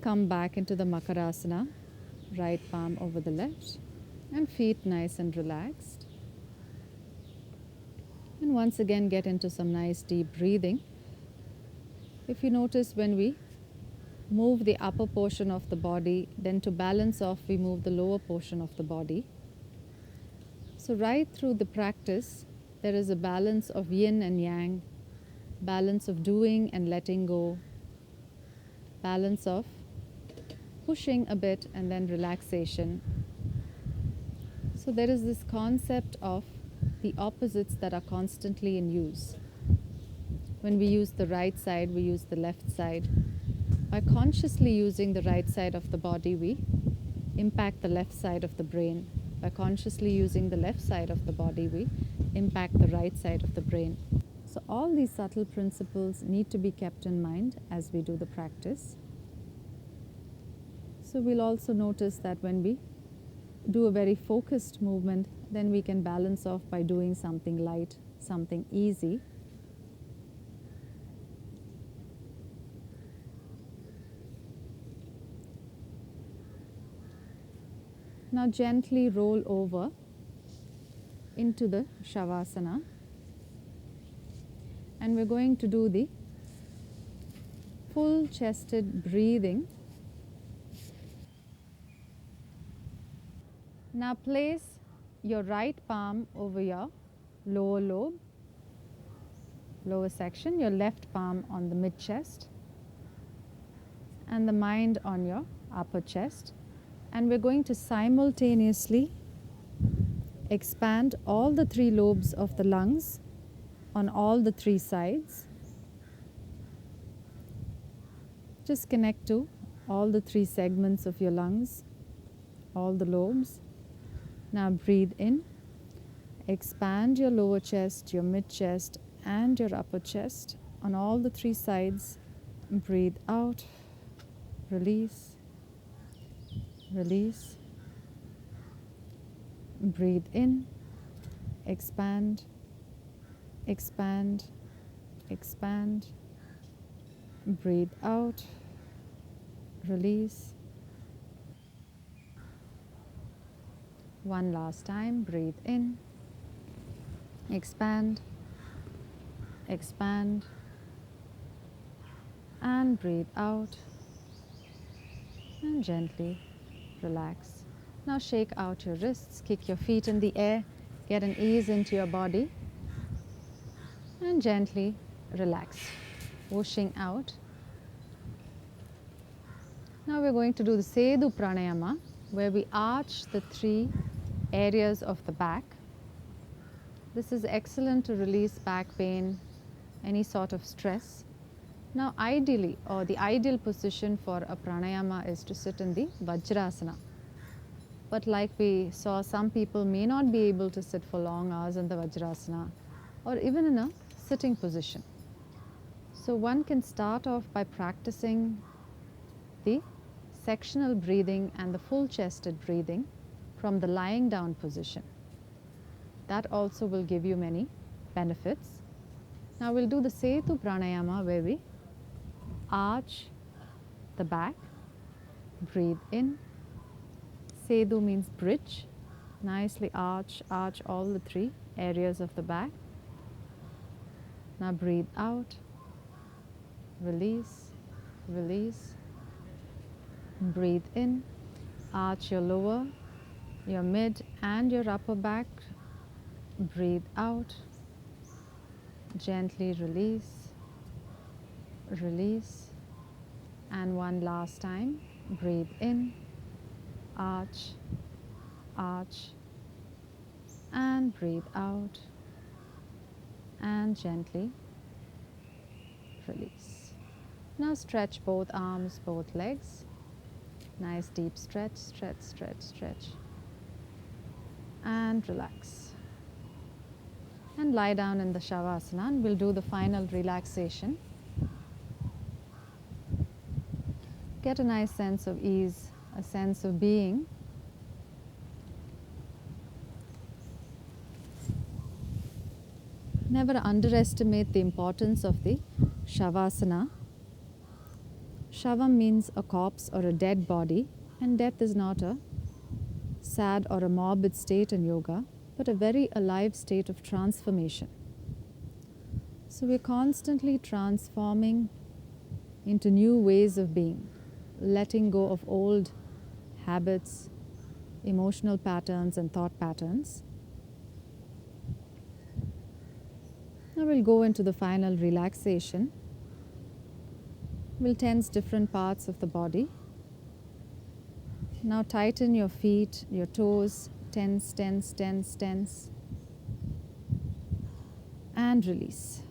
come back into the Makarasana, right palm over the left, and feet nice and relaxed. And once again get into some nice deep breathing. If you notice, when we move the upper portion of the body, then to balance off we move the lower portion of the body. So right through the practice there is a balance of yin and yang, balance of doing and letting go, balance of pushing a bit and then relaxation. So there is this concept of the opposites that are constantly in use. When we use the right side, we use the left side. By consciously using the right side of the body, we impact the left side of the brain. By consciously using the left side of the body, we impact the right side of the brain. So all these subtle principles need to be kept in mind as we do the practice. So we'll also notice that when we do a very focused movement, then we can balance off by doing something light, something easy. Now gently roll over into the Shavasana, and we're going to do the full chested breathing. Now place your right palm over your lower lobe, lower section, your left palm on the mid chest, and the mind on your upper chest. And we're going to simultaneously expand all the three lobes of the lungs on all the three sides. Just connect to all the three segments of your lungs, all the lobes. Now breathe in, expand your lower chest, your mid chest, and your upper chest on all the three sides. Breathe out, release. Release. Breathe in, expand, expand, expand. Breathe out, release. One last time, breathe in, expand, expand, and breathe out, and gently relax. Now shake out your wrists, kick your feet in the air, get an ease into your body, and gently relax, whooshing out. Now we're going to do the Sedu pranayama, where we arch the three areas of the back. This is excellent to release back pain, any sort of stress. Now ideally, or the ideal position for a pranayama is to sit in the Vajrasana. But like we saw, some people may not be able to sit for long hours in the Vajrasana or even in a sitting position. So one can start off by practicing the sectional breathing and the full chested breathing from the lying down position. That also will give you many benefits. Now we'll do the Sedu pranayama, where we arch the back, breathe in. Sedu means bridge. Nicely arch all the three areas of the back. Now breathe out, release, release. Breathe in, arch your lower, your mid and your upper back. Breathe out, gently release, release. And one last time, breathe in, arch, arch, and breathe out, and gently release. Now stretch both arms, both legs. Nice deep stretch, stretch, stretch, stretch. And relax. And lie down in the Shavasana, and we'll do the final relaxation. Get a nice sense of ease, a sense of being. Never underestimate the importance of the Shavasana. Shava means a corpse or a dead body, and death is not a sad or a morbid state in yoga, but a very alive state of transformation. So we're constantly transforming into new ways of being, letting go of old habits, emotional patterns, and thought patterns. Now we'll go into the final relaxation. We'll tense different parts of the body. Now tighten your feet, your toes, tense, tense, tense, tense, and release.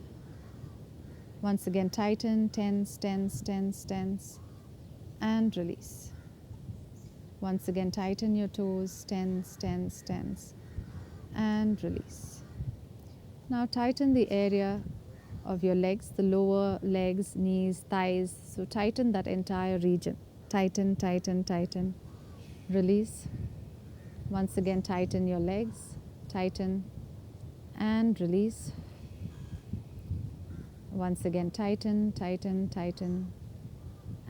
Once again, tighten, tense, tense, tense, tense, and release. Once again, tighten your toes, tense, tense, tense, and release. Now tighten the area of your legs, the lower legs, knees, thighs. So tighten that entire region. Tighten, tighten, tighten. Release. Once again, tighten your legs, tighten, and release. Once again, tighten, tighten, tighten,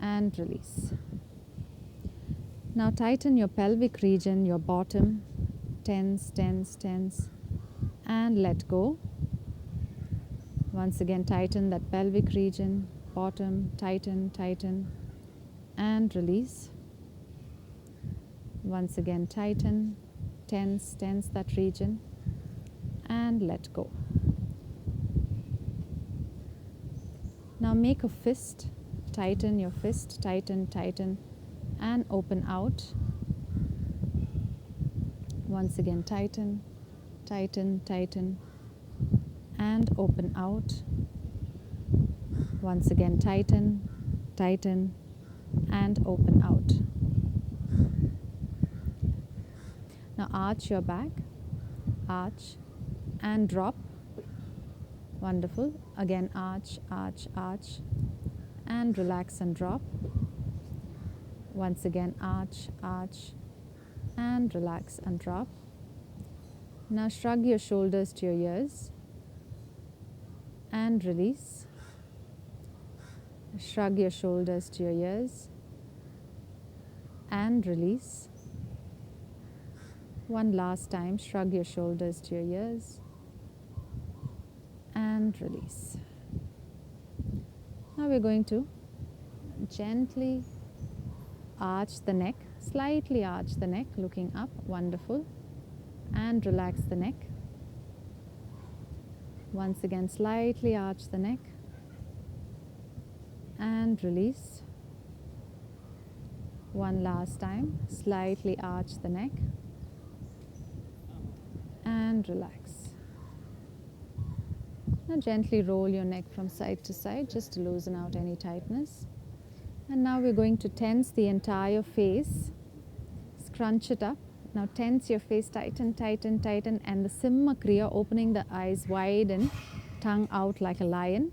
and release. Now tighten your pelvic region, your bottom, tense, tense, tense, and let go. Once again, tighten that pelvic region, bottom, tighten, tighten, and release. Once again, tighten, tense, tense that region, and let go. Now make a fist, tighten your fist, tighten, tighten, and open out. Once again, tighten, tighten, tighten, and open out. Once again, tighten, tighten, and open out. Now arch your back, arch, and drop. Wonderful. Again, arch, arch, arch, and relax and drop. Once again, arch, arch, and relax and drop. Now shrug your shoulders to your ears and release. Shrug your shoulders to your ears and release. One last time, shrug your shoulders to your ears and release. Now we're going to gently arch the neck, slightly arch the neck, looking up, wonderful, and relax the neck. Once again, slightly arch the neck and release. One last time, slightly arch the neck and relax. Now gently roll your neck from side to side just to loosen out any tightness. And now we're going to tense the entire face, scrunch it up. Now tense your face, tighten, tighten, tighten, and the Simha Kriya, opening the eyes wide and tongue out like a lion.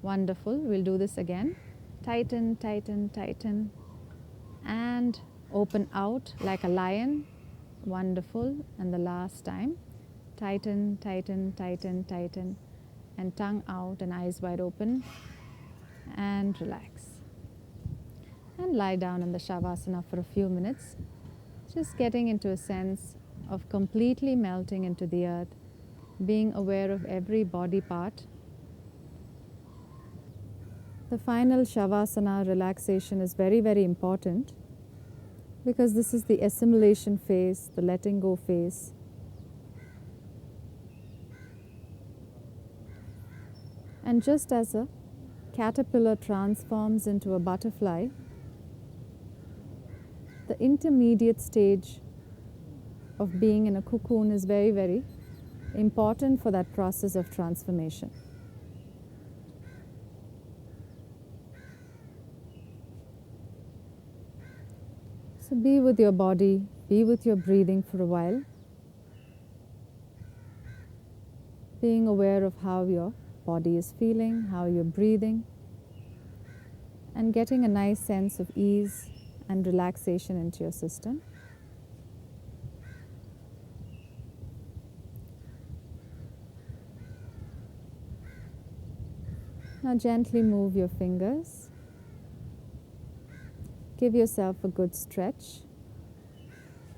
Wonderful. We'll do this again. Tighten, tighten, tighten, and open out like a lion. Wonderful. And the last time, tighten, tighten, tighten, tighten, and tongue out and eyes wide open, and relax. And lie down in the Shavasana for a few minutes, just getting into a sense of completely melting into the earth, being aware of every body part. The final Shavasana relaxation is very, very important because this is the assimilation phase, the letting go phase. And just as a caterpillar transforms into a butterfly, the intermediate stage of being in a cocoon is very, very important for that process of transformation. So be with your body, be with your breathing for a while, being aware of how your body is feeling, how you're breathing, and getting a nice sense of ease and relaxation into your system. Now gently move your fingers Give yourself a good stretch.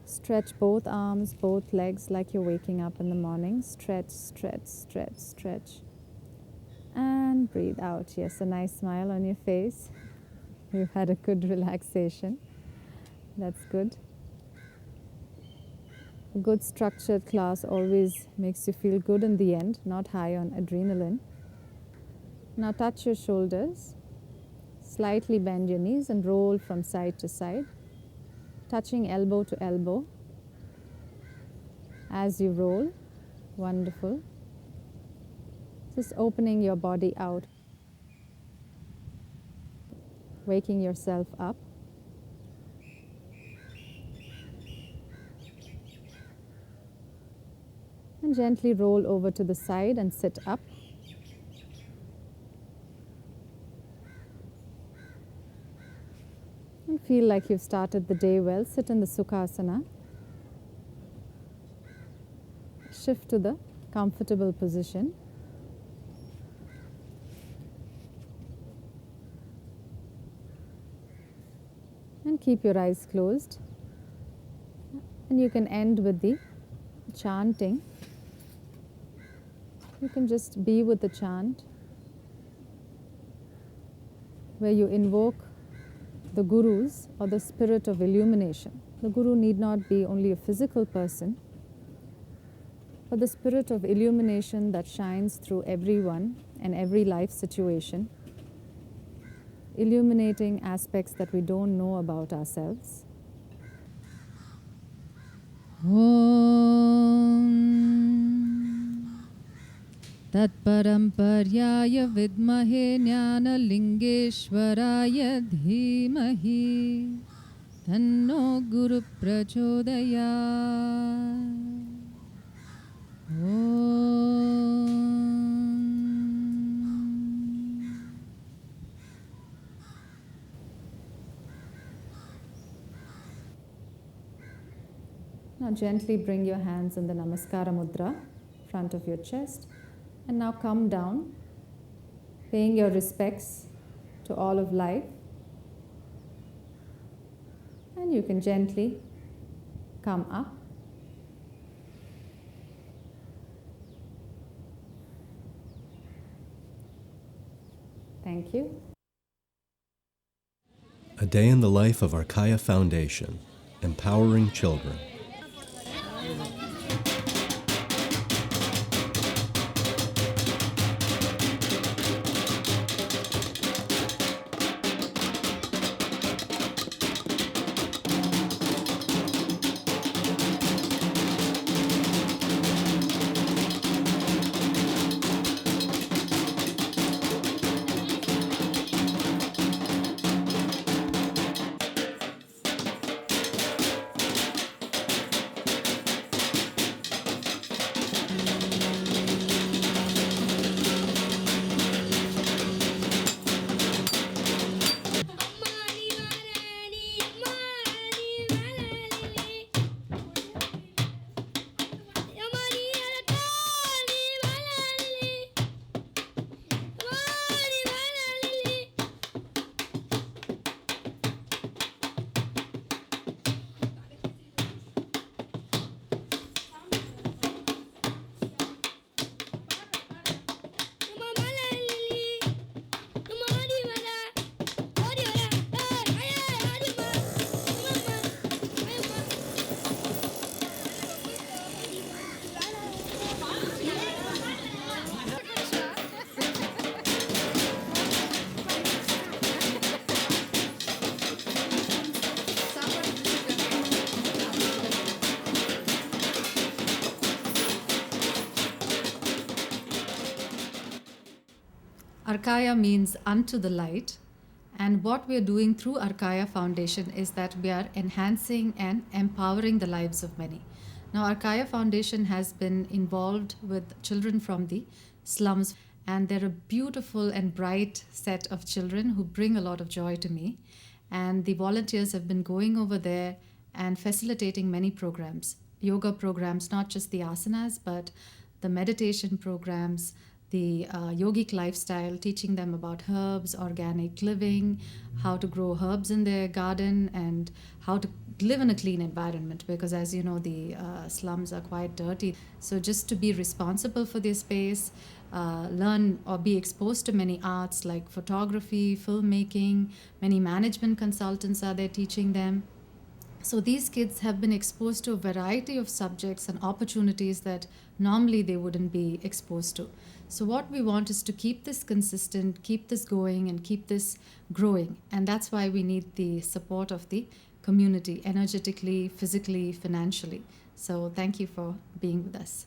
Stretch both arms, both legs like you're waking up in the morning. Stretch, stretch, stretch, stretch. And breathe out. Yes, a nice smile on your face. You've had a good relaxation. That's good. A good structured class always makes you feel good in the end, not high on adrenaline. Now touch your shoulders. Slightly bend your knees and roll from side to side, touching elbow to elbow. As you roll, wonderful. Just opening your body out, waking yourself up. And gently roll over to the side and sit up. And feel like you've started the day well. Sit in the Sukhasana. Shift to the comfortable position. And keep your eyes closed. And you can end with the chanting. You can just be with the chant, where you invoke the gurus or the spirit of illumination. The guru need not be only a physical person, but the spirit of illumination that shines through everyone and every life situation, illuminating aspects that we don't know about ourselves. Om Tat Paramparya Vidmahe Jnana Lingeshwaraya Dhimahi Tanno Guru Prachodayat. Now gently bring your hands in the Namaskara Mudra, front of your chest, and now come down, paying your respects to all of life. And you can gently come up. Thank you. A day in the life of Arkaya Foundation, empowering children. Arkaya means unto the light, and what we are doing through Arkaya Foundation is that we are enhancing and empowering the lives of many. Now, Arkaya Foundation has been involved with children from the slums, and they're a beautiful and bright set of children who bring a lot of joy to me. And the volunteers have been going over there and facilitating many programs, yoga programs, not just the asanas, but the meditation programs, the yogic lifestyle, teaching them about herbs, organic living, how to grow herbs in their garden, and how to live in a clean environment, because as you know, the slums are quite dirty. So just to be responsible for their space, learn or be exposed to many arts like photography, filmmaking. Many management consultants are there teaching them. So these kids have been exposed to a variety of subjects and opportunities that normally they wouldn't be exposed to. So what we want is to keep this consistent, keep this going, and keep this growing. And that's why we need the support of the community, energetically, physically, financially. So thank you for being with us.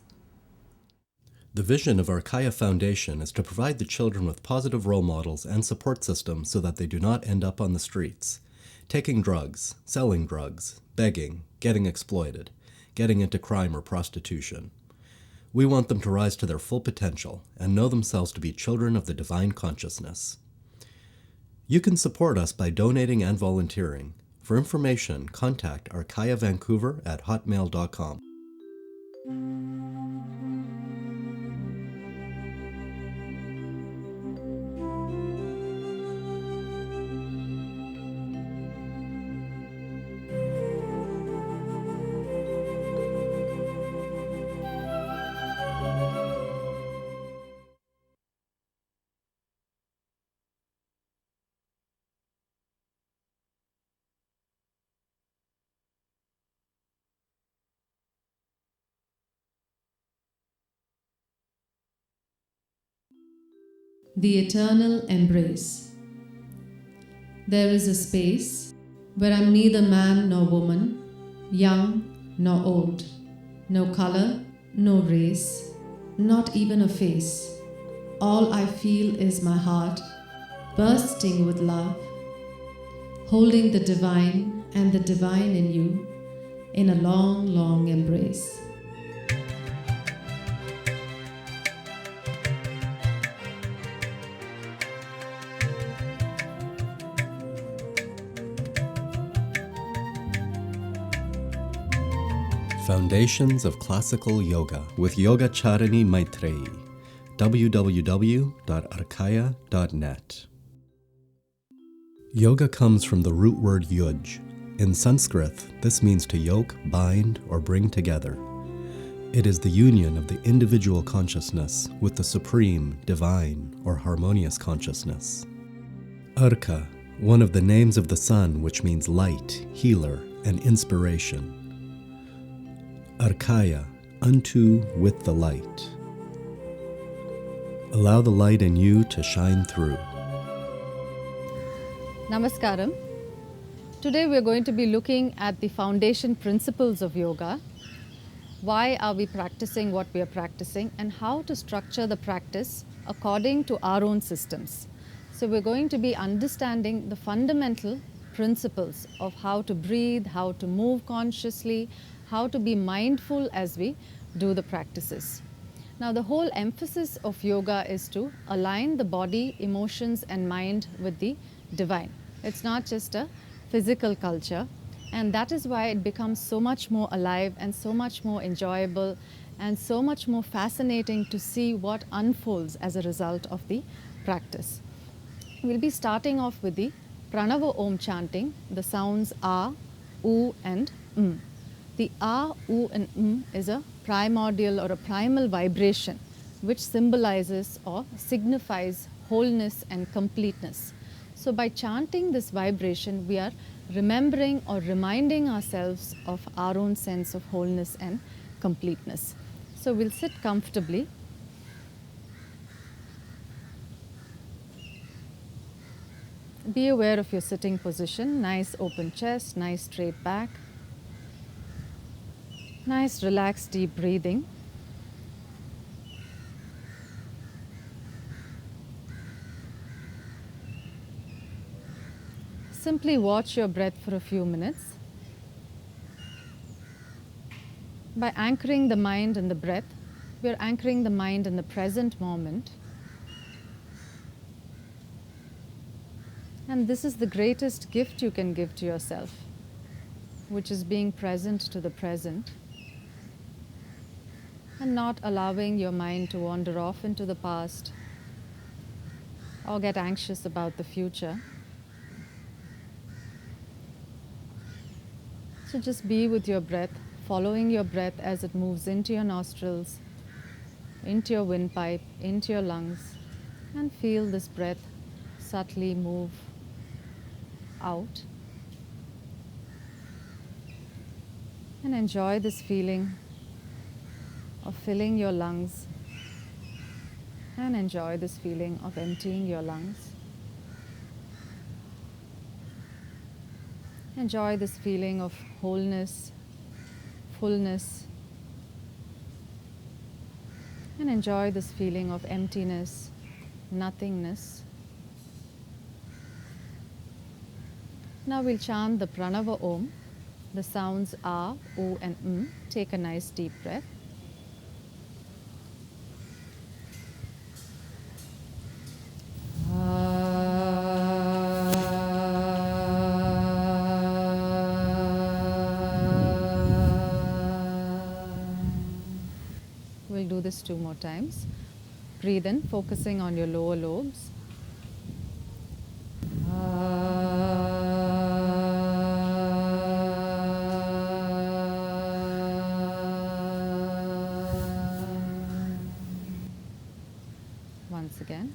The vision of Arkaya Foundation is to provide the children with positive role models and support systems so that they do not end up on the streets, taking drugs, selling drugs, begging, getting exploited, getting into crime or prostitution. We want them to rise to their full potential and know themselves to be children of the divine consciousness. You can support us by donating and volunteering. For information, contact arkayavancouver@hotmail.com. The eternal embrace. There is a space where I'm neither man nor woman, young nor old, no color, no race, not even a face. All I feel is my heart bursting with love, holding the divine and the divine in you in a long, long embrace. Foundations of Classical Yoga with Yogacharini Maitreyi. www.arkaya.net. Yoga comes from the root word yuj. In Sanskrit, this means to yoke, bind, or bring together. It is the union of the individual consciousness with the supreme, divine, or harmonious consciousness. Arka, one of the names of the sun, which means light, healer, and inspiration. Arkaya, unto with the light. Allow the light in you to shine through. Namaskaram. Today we are going to be looking at the foundation principles of yoga. Why are we practicing what we are practicing, and how to structure the practice according to our own systems. So we're going to be understanding the fundamental principles of how to breathe, how to move consciously, how to be mindful as we do the practices. Now, the whole emphasis of yoga is to align the body, emotions, and mind with the divine. It's not just a physical culture, and that is why it becomes so much more alive and so much more enjoyable and so much more fascinating to see what unfolds as a result of the practice. We'll be starting off with the Pranava Om chanting, the sounds A, U, and M. The A, U, and M is a primordial or a primal vibration which symbolizes or signifies wholeness and completeness. So by chanting this vibration, we are remembering or reminding ourselves of our own sense of wholeness and completeness. So we'll sit comfortably. Be aware of your sitting position, nice open chest, nice straight back. Nice relaxed deep breathing. Simply watch your breath for a few minutes. By anchoring the mind in the breath, we are anchoring the mind in the present moment. And this is the greatest gift you can give to yourself, which is being present to the present. and not allowing your mind to wander off into the past or get anxious about the future. So just be with your breath, following your breath as it moves into your nostrils, into your windpipe, into your lungs, and feel this breath subtly move out. And enjoy this feeling of filling your lungs, and enjoy this feeling of emptying your lungs. Enjoy this feeling of wholeness, fullness, and enjoy this feeling of emptiness, nothingness. Now we'll chant the Pranava Om. The sounds A, O and M. Take a nice deep breath. We'll do this 2 more times. Breathe in, focusing on your lower lobes. Once again.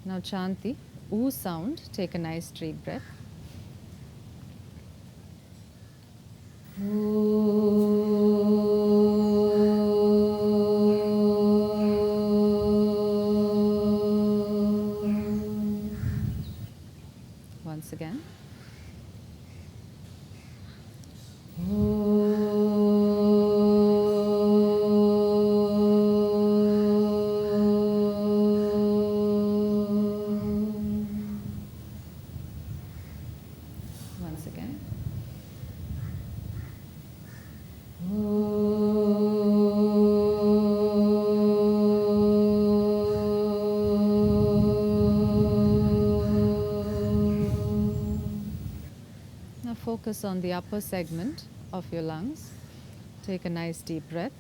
Now chant the oo sound. Take a nice deep breath. Once again. Once again. Now focus on the upper segment of your lungs. Take a nice deep breath.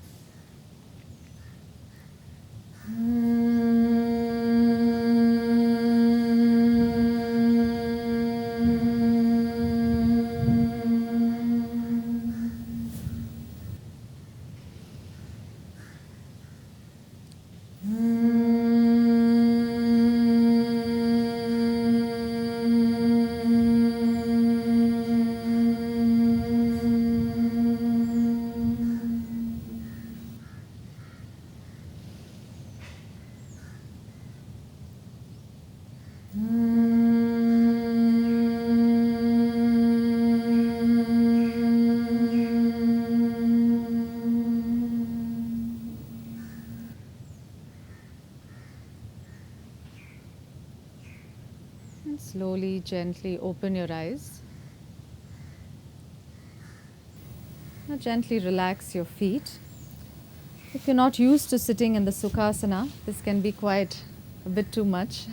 And slowly, gently open your eyes. Now gently relax your feet. If you're not used to sitting in the Sukhasana, this can be quite a bit too much.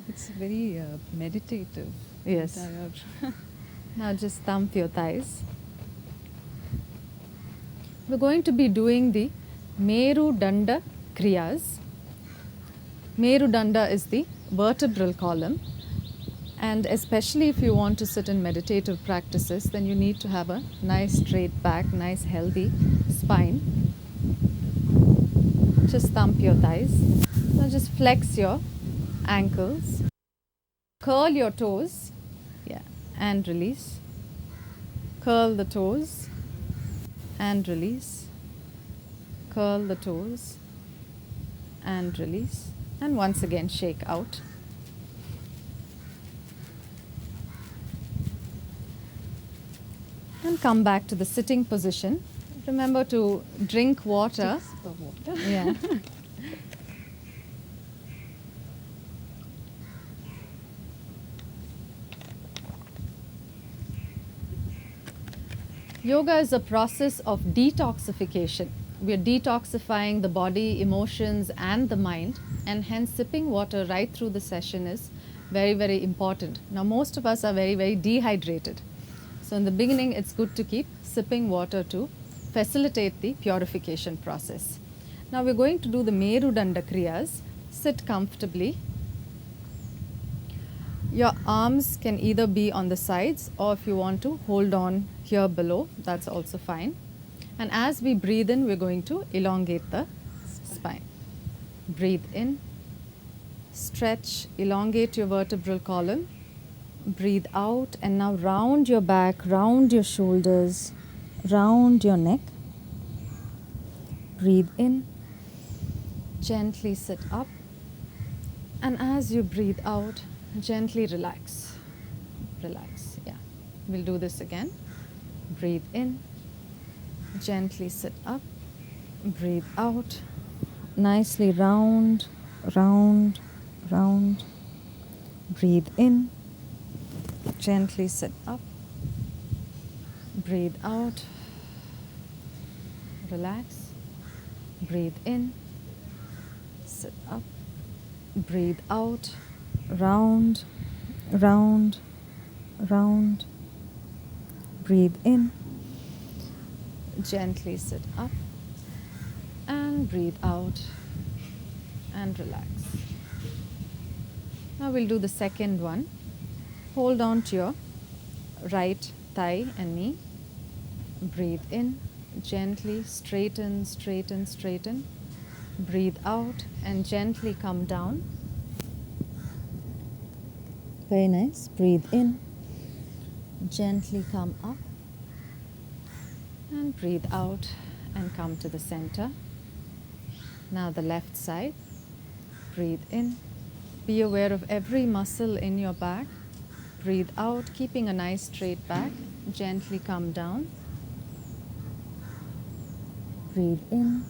It's very meditative. Yes. Entire. Now just thump your thighs. We're going to be doing the Meru Danda Kriyas. Meru Danda is the vertebral column, and especially if you want to sit in meditative practices, then you need to have a nice straight back, nice healthy spine. Just thump your thighs. Now just flex your ankles. Curl your toes, yeah, and release. Curl the toes and release. Curl the toes and release. And once again shake out. And come back to the sitting position. Remember to drink water. Sip of water. Yeah. Yoga is a process of detoxification. we are detoxifying the body, emotions, and the mind, and hence sipping water right through the session is very, very important. Now, most of us are very, very dehydrated. So, in the beginning, it's good to keep sipping water to facilitate the purification process. Now, we're going to do the Merudanda Kriyas. Sit comfortably. Your arms can either be on the sides, or if you want to hold on here below, that's also fine. And as we breathe in, we're going to elongate the spine. Breathe in, stretch, elongate your vertebral column. Breathe out, and now round your back, round your shoulders, round your neck. Breathe in, gently sit up, and as you breathe out, gently relax. Relax, yeah. We'll do this again. Breathe in, gently sit up, breathe out, nicely round, round, round. Breathe in, gently sit up, breathe out, relax, breathe in, sit up, breathe out, round, round, round. Breathe in, gently sit up, and breathe out and relax. Now we'll do the second one. Hold on to your right thigh and knee. Breathe in, gently straighten, straighten, straighten. Breathe out and gently come down. Very nice. Breathe in, gently come up, and breathe out and come to the center. Now the left side. Breathe in. Be aware of every muscle in your back. Breathe out, keeping a nice straight back. Gently come down. Breathe in.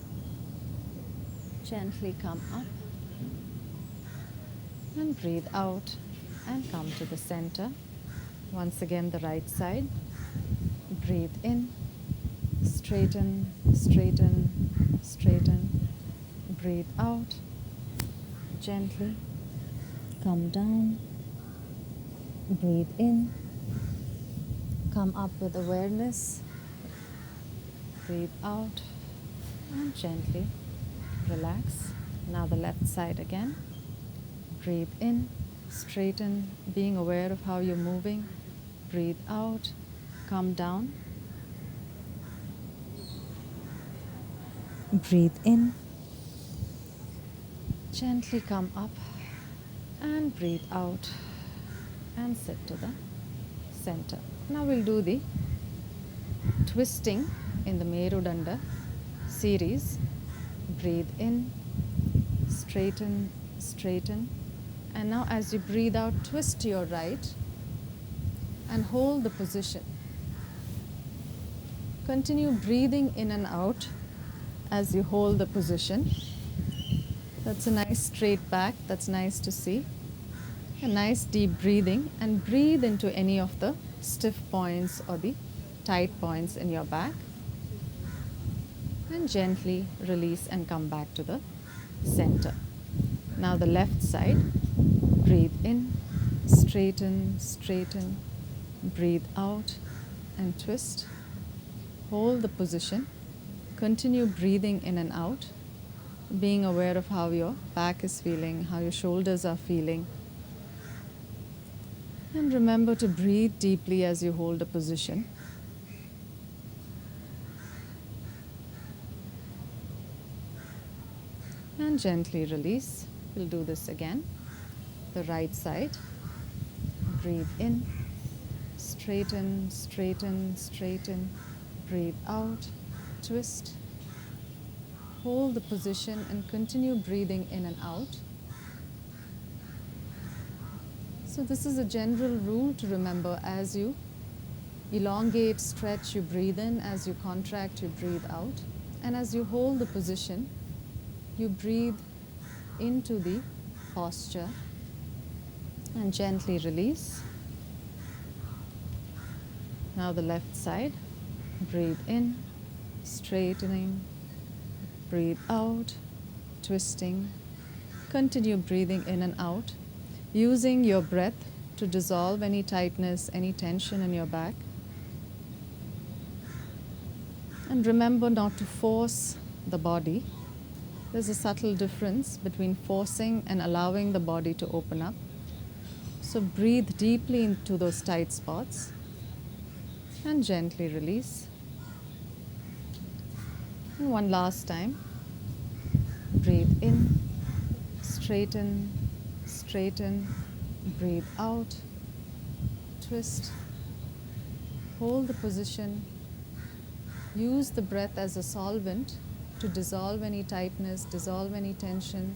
Gently come up. And breathe out and come to the center. Once again, the right side. Breathe in. Straighten, straighten, straighten. Breathe out. Gently come down. Breathe in. Come up with awareness. Breathe out and gently relax. Now the left side again. Breathe in, straighten, being aware of how you're moving. Breathe out, come down. Breathe in, gently come up, and breathe out and sit to the center. Now we'll do the twisting in the Merudanda series. Breathe in, straighten, straighten. And now as you breathe out, twist to your right and hold the position. Continue breathing in and out as you hold the position. That's a nice straight back. That's nice to see. A nice deep breathing, and breathe into any of the stiff points or the tight points in your back. And gently release and come back to the center. Now the left side. Breathe in, straighten, straighten. Breathe out and twist. Hold the position. Continue breathing in and out, being aware of how your back is feeling, how your shoulders are feeling. And remember to breathe deeply as you hold a position. And gently release. We'll do this again. The right side. Breathe in, straighten, straighten, straighten. Breathe out, twist. Hold the position and continue breathing in and out. So this is a general rule to remember. As you elongate, stretch, you breathe in. As you contract, you breathe out. And as you hold the position, you breathe into the posture and gently release. Now the left side. Breathe in, straightening, Breathe out, twisting. Continue breathing in and out, using your breath to dissolve any tightness, any tension in your back. And remember not to force the body. There's a subtle difference between forcing and allowing the body to open up. So breathe deeply into those tight spots and gently release. And one last time. Breathe in, straighten, straighten. Breathe out, twist. Hold the position. Use the breath as a solvent to dissolve any tightness, dissolve any tension,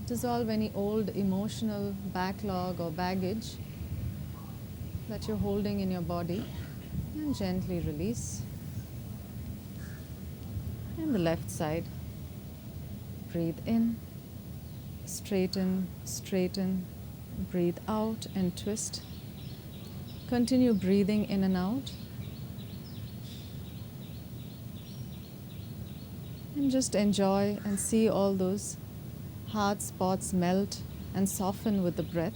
dissolve any old emotional backlog or baggage that you're holding in your body, and gently release. And the left side. Breathe in, straighten, straighten. Breathe out and twist. Continue breathing in and out. And just enjoy and see all those hard spots melt and soften with the breath.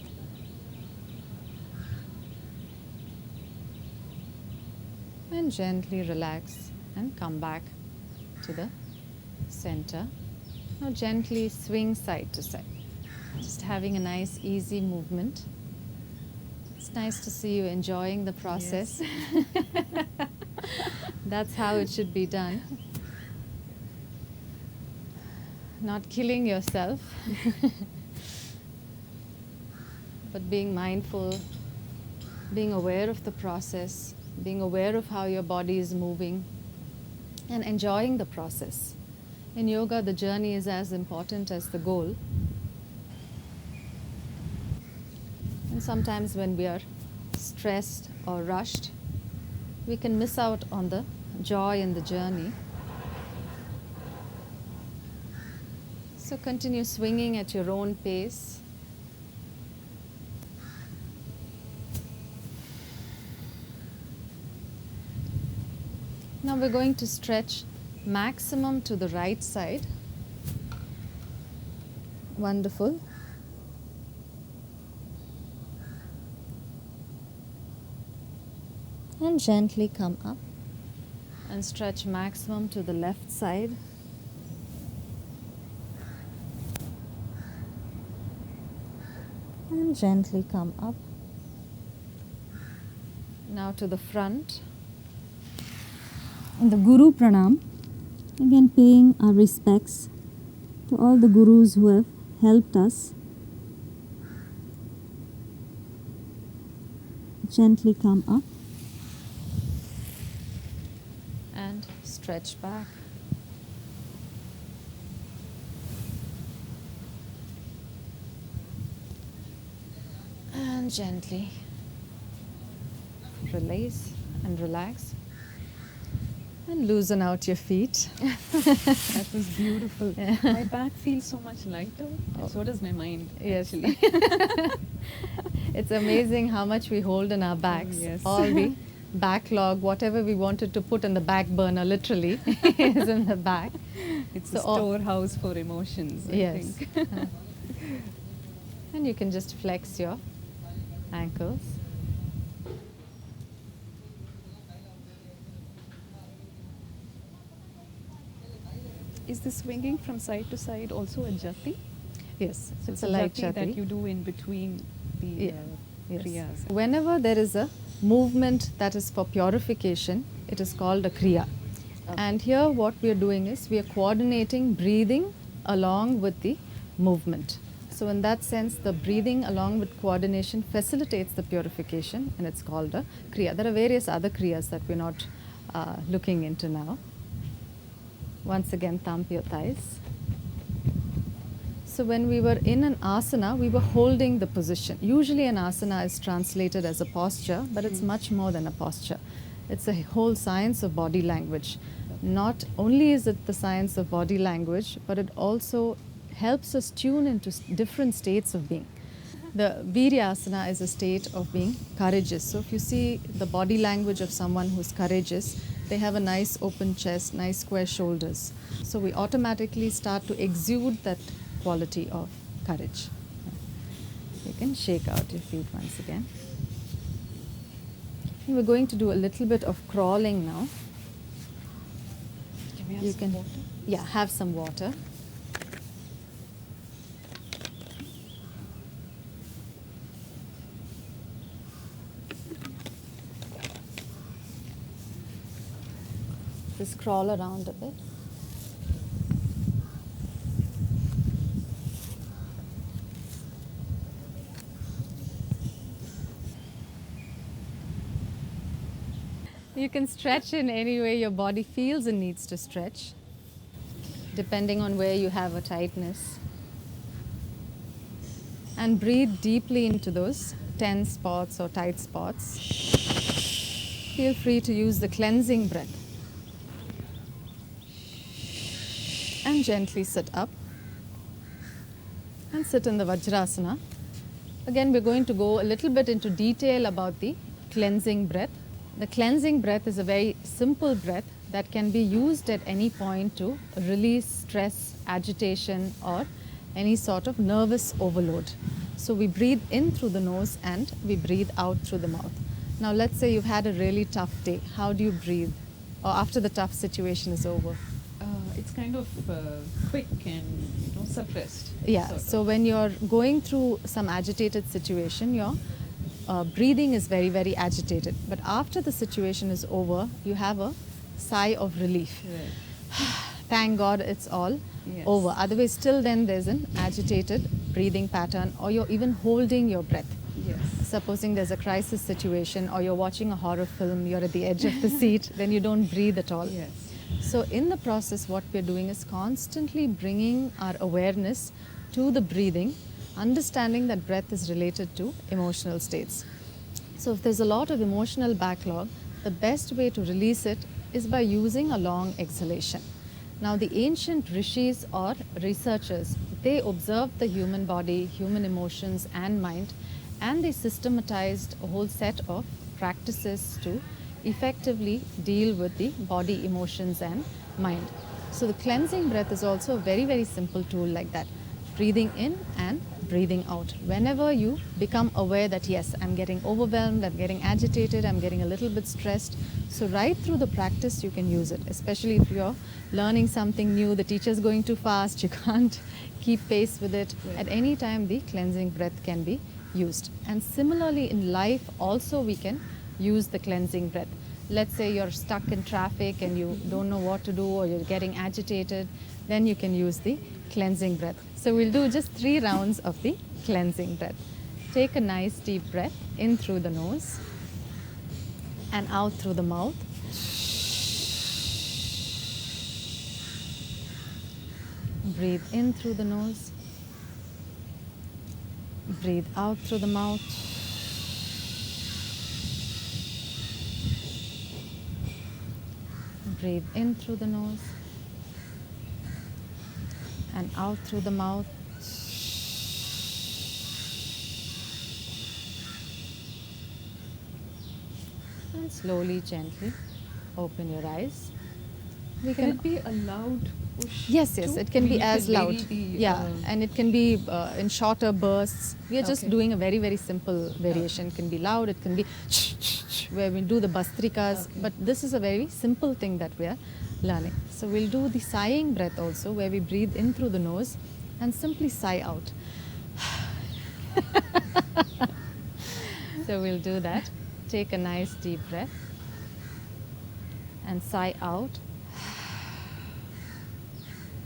And gently relax and come back to the center. Now gently swing side to side. Just having a nice easy movement. It's nice to see you enjoying the process. Yes. That's how it should be done. Not killing yourself, but being mindful, being aware of the process, being aware of how your body is moving, and enjoying the process. In yoga, the journey is as important as the goal. And sometimes when we are stressed or rushed, we can miss out on the joy in the journey. So continue swinging at your own pace. Now we're going to stretch maximum to the right side. Wonderful. And gently come up and stretch maximum to the left side. And gently come up. Now to the front. In the Guru Pranam, again paying our respects to all the Gurus who have helped us. Gently come up and stretch back. And gently release and relax. And loosen out your feet. That was beautiful. Yeah. My back feels so much lighter, and so does my mind. Yes. Actually. It's amazing how much we hold in our backs. Yes. All the backlog, whatever we wanted to put in the back burner, literally, is in the back. It's So a all- storehouse for emotions, I Yes. think. And you can just flex your ankles. Is the swinging from side to side also a jati? Yes, So it's a light jati that jati. you do in between the Yeah. Yes. kriyas. Whenever there is a movement that is for purification, it is called a kriya. And here what we are doing is we are coordinating breathing along with the movement. So in that sense, the breathing along with coordination facilitates the purification, and it's called a kriya. There are various other kriyas that we're not looking into now. Once again, thump your thighs. So when we were in an asana, we were holding the position. Usually an asana is translated as a posture, but it's much more than a posture. It's a whole science of body language. Not only is it the science of body language, but it also helps us tune into different states of being. The Viryasana is a state of being courageous. So if you see the body language of someone who's courageous, they have a nice open chest, nice square shoulders. So we automatically start to exude that quality of courage. You can shake out your feet once again. And we're going to do a little bit of crawling now. Can we have You some can, water? yeah, have some water. Just crawl around a bit. You can stretch in any way your body feels and needs to stretch, depending on where you have a tightness. And breathe deeply into those tense spots or tight spots. Feel free to use the cleansing breath. And gently sit up. And sit in the Vajrasana. Again, we're going to go a little bit into detail about the cleansing breath. The cleansing breath is a very simple breath that can be used at any point to release stress, agitation, or any sort of nervous overload. So we breathe in through the nose and we breathe out through the mouth. Now let's say you've had a really tough day. How do you breathe? Or after the tough situation is over? It's kind of quick and suppressed. Yeah, sort so of. when you're going through some agitated situation, your breathing is very, very agitated. But after the situation is over, you have a sigh of relief. Right. Thank God it's all Yes. over. Otherwise, still then there's an agitated breathing pattern, or you're even holding your breath. Yes. Supposing there's a crisis situation, or you're watching a horror film, you're at the edge of the seat, then you don't breathe at all. Yes. So in the process, what we're doing is constantly bringing our awareness to the breathing, understanding that breath is related to emotional states. So if there's a lot of emotional backlog, the best way to release it is by using a long exhalation. Now the ancient rishis or researchers, they observed the human body, human emotions and mind, and they systematized a whole set of practices to effectively deal with the body, emotions and mind. So the cleansing breath is also a very, very simple tool like that. Breathing in and breathing out. Whenever you become aware that yes, I'm getting overwhelmed, I'm getting agitated, I'm getting a little bit stressed. So right through the practice you can use it, especially if you're learning something new, the teacher's going too fast, you can't keep pace with it. Right. At any time the cleansing breath can be used. And similarly in life also we can use the cleansing breath. Let's say you're stuck in traffic and you don't know what to do, or you're getting agitated, then you can use the cleansing breath. So we'll do just 3 rounds of the cleansing breath. Take a nice deep breath in through the nose and out through the mouth. Breathe in through the nose. Breathe out through the mouth. Breathe in through the nose and out through the mouth. And slowly, gently open your eyes. We Can it be a loud push? Yes, too? it can I be mean, you as can vary loud. the, Yeah, and it can be in shorter bursts. We are just Okay. doing a very, very simple variation. It can be loud, it can be where we do the bastrikas, Okay. but this is a very simple thing that we are learning. So we'll do the sighing breath also, where we breathe in through the nose and simply sigh out. So we'll do that. Take a nice deep breath and sigh out.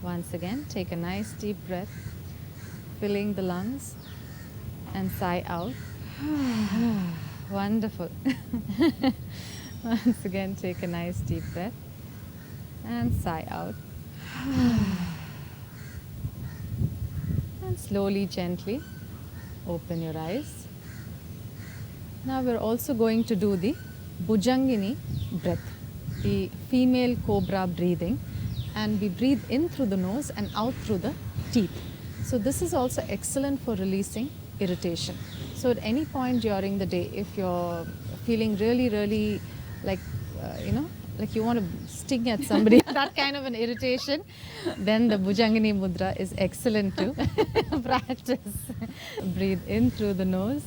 Once again, take a nice deep breath, filling the lungs, and sigh out. Wonderful. Once again, take a nice deep breath and sigh out. And slowly, gently open your eyes. Now we're also going to do the Bhujangini breath, the female cobra breathing, and we breathe in through the nose and out through the teeth. So this is also excellent for releasing irritation. So at any point during the day, if you're feeling really, really like, like you want to sting at somebody, that kind of an irritation, then the Bhujangini Mudra is excellent to practice. Breathe in through the nose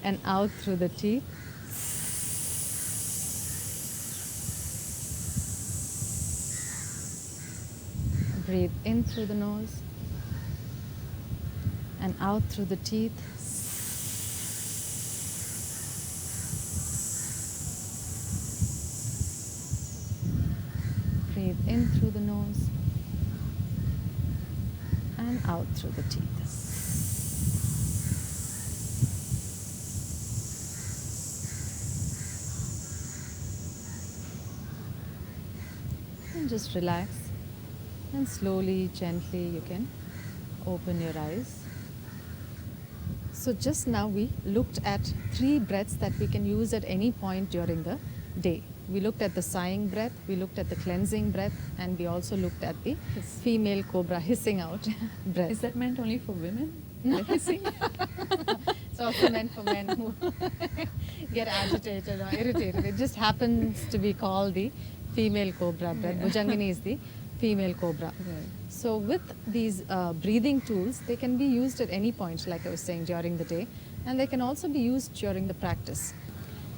and out through the teeth. Breathe in through the nose and out through the teeth. Breathe in through the nose and out through the teeth. And just relax, and slowly, gently you can open your eyes. So just now we looked at 3 breaths that we can use at any point during the day. We looked at the sighing breath, we looked at the cleansing breath, and we also looked at the female cobra hissing out breath. Is that meant only for women? The hissing? It's also meant for men who get agitated or irritated. It just happens to be called the female cobra breath. Yeah. Bhujangini is the female cobra. Right. So with these breathing tools, they can be used at any point, like I was saying, during the day, and they can also be used during the practice.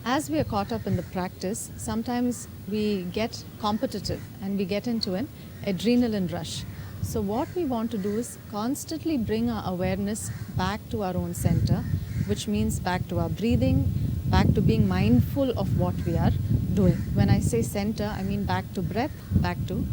As we are caught up in the practice, sometimes we get competitive and we get into an adrenaline rush. So what we want to do is constantly bring our awareness back to our own center, which means back to our breathing, back to being mindful of what we are doing. When I say center, I mean back to breath, back to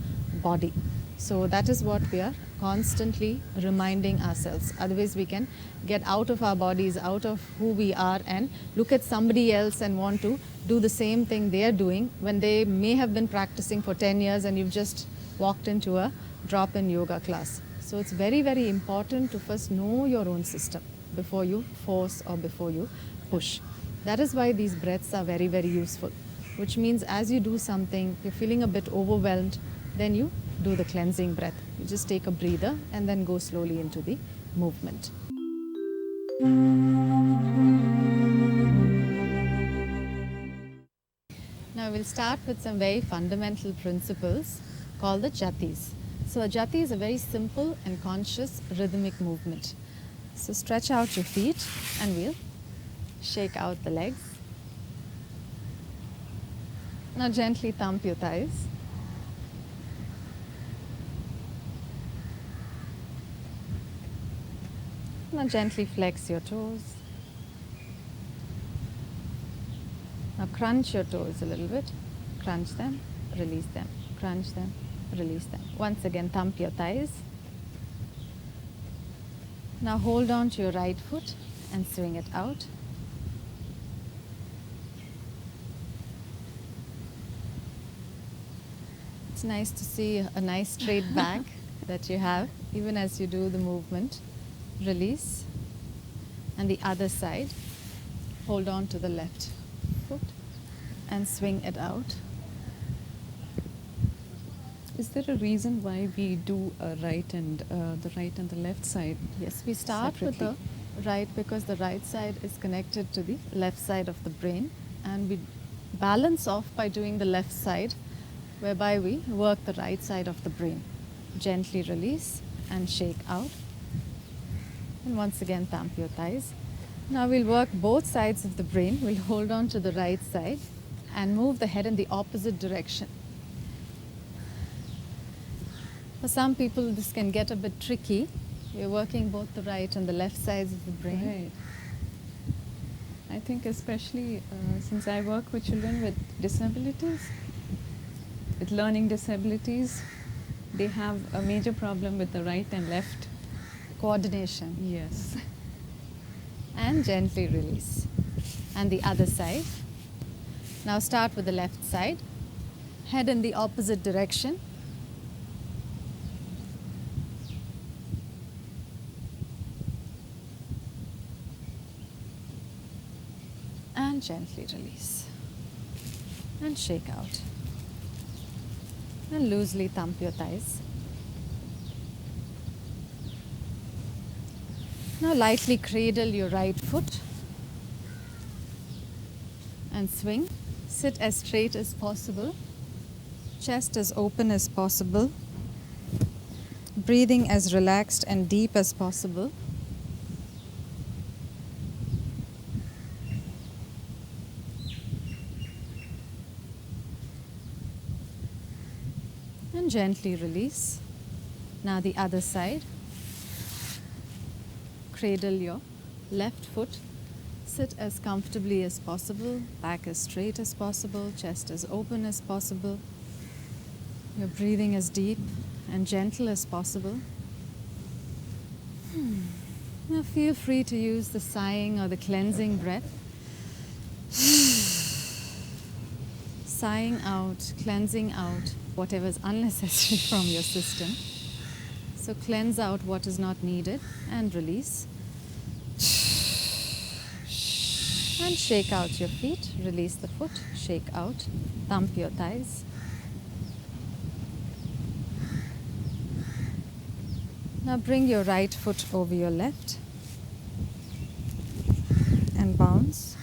body. So that is what we are constantly reminding ourselves. Otherwise we can get out of our bodies, out of who we are, and look at somebody else and want to do the same thing they are doing when they may have been practicing for 10 years and you've just walked into a drop-in yoga class. So it's very, very important to first know your own system before you force or before you push. That is why these breaths are very, very useful, which means as you do something, you're feeling a bit overwhelmed, then you do the cleansing breath. You just take a breather and then go slowly into the movement. Now we'll start with some very fundamental principles called the Jatis. So a Jati is a very simple and conscious rhythmic movement. So stretch out your feet and we'll shake out the legs. Now gently thump your thighs. Now gently flex your toes. Now crunch your toes a little bit. Crunch them, release them. Crunch them, release them. Once again, thump your thighs. Now hold on to your right foot and swing it out. It's nice to see a nice straight back that you have even as you do the movement. Release, and the other side, hold on to the left foot and swing it out. Is there a reason why we do the right and the left side? Yes, we start with the separately? right because the right side is connected to the left side of the brain, and we balance off by doing the left side, whereby we work the right side of the brain. Gently release and shake out. And once again, thump your thighs. Now we'll work both sides of the brain. We'll hold on to the right side and move the head in the opposite direction. For some people, this can get a bit tricky. We're working both the right and the left sides of the brain. Right. I think especially since I work with children with disabilities, with learning disabilities, they have a major problem with the right and left. Coordination. Yes. And gently release. And the other side. Now start with the left side. Head in the opposite direction. And gently release. And shake out. And loosely thump your thighs. Now lightly cradle your right foot and swing. Sit as straight as possible, chest as open as possible, breathing as relaxed and deep as possible. And gently release. Now the other side. Cradle your left foot. Sit as comfortably as possible, back as straight as possible, chest as open as possible. Your breathing as deep and gentle as possible. Now feel free to use the sighing or the cleansing breath. Sighing out, cleansing out whatever is unnecessary from your system. So cleanse out what is not needed and release. And shake out your feet, release the foot, shake out, thump your thighs. Now bring your right foot over your left and bounce.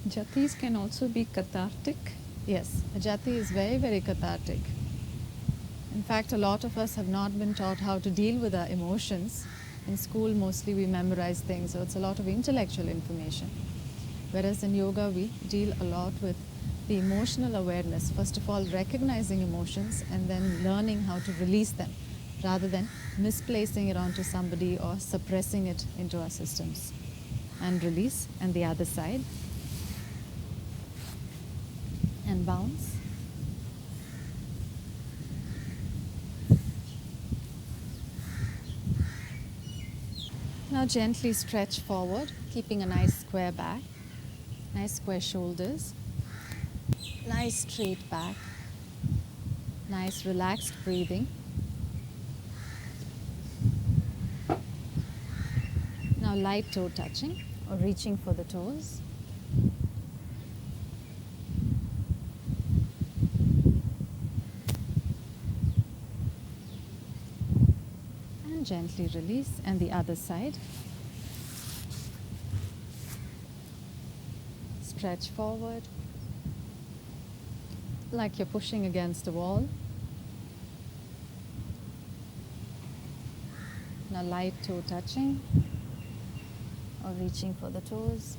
Jatis can also be cathartic. Yes, a jati is very, very cathartic. In fact, a lot of us have not been taught how to deal with our emotions. In school, mostly we memorize things, so it's a lot of intellectual information. Whereas in yoga, we deal a lot with the emotional awareness. First of all, recognizing emotions and then learning how to release them rather than misplacing it onto somebody or suppressing it into our systems. And release, and the other side. And bounce. Now gently stretch forward, keeping a nice square back, nice square shoulders, nice straight back, nice relaxed breathing. Now light toe touching or reaching for the toes. And gently release, and the other side. Stretch forward like you're pushing against a wall. Now light toe touching or reaching for the toes.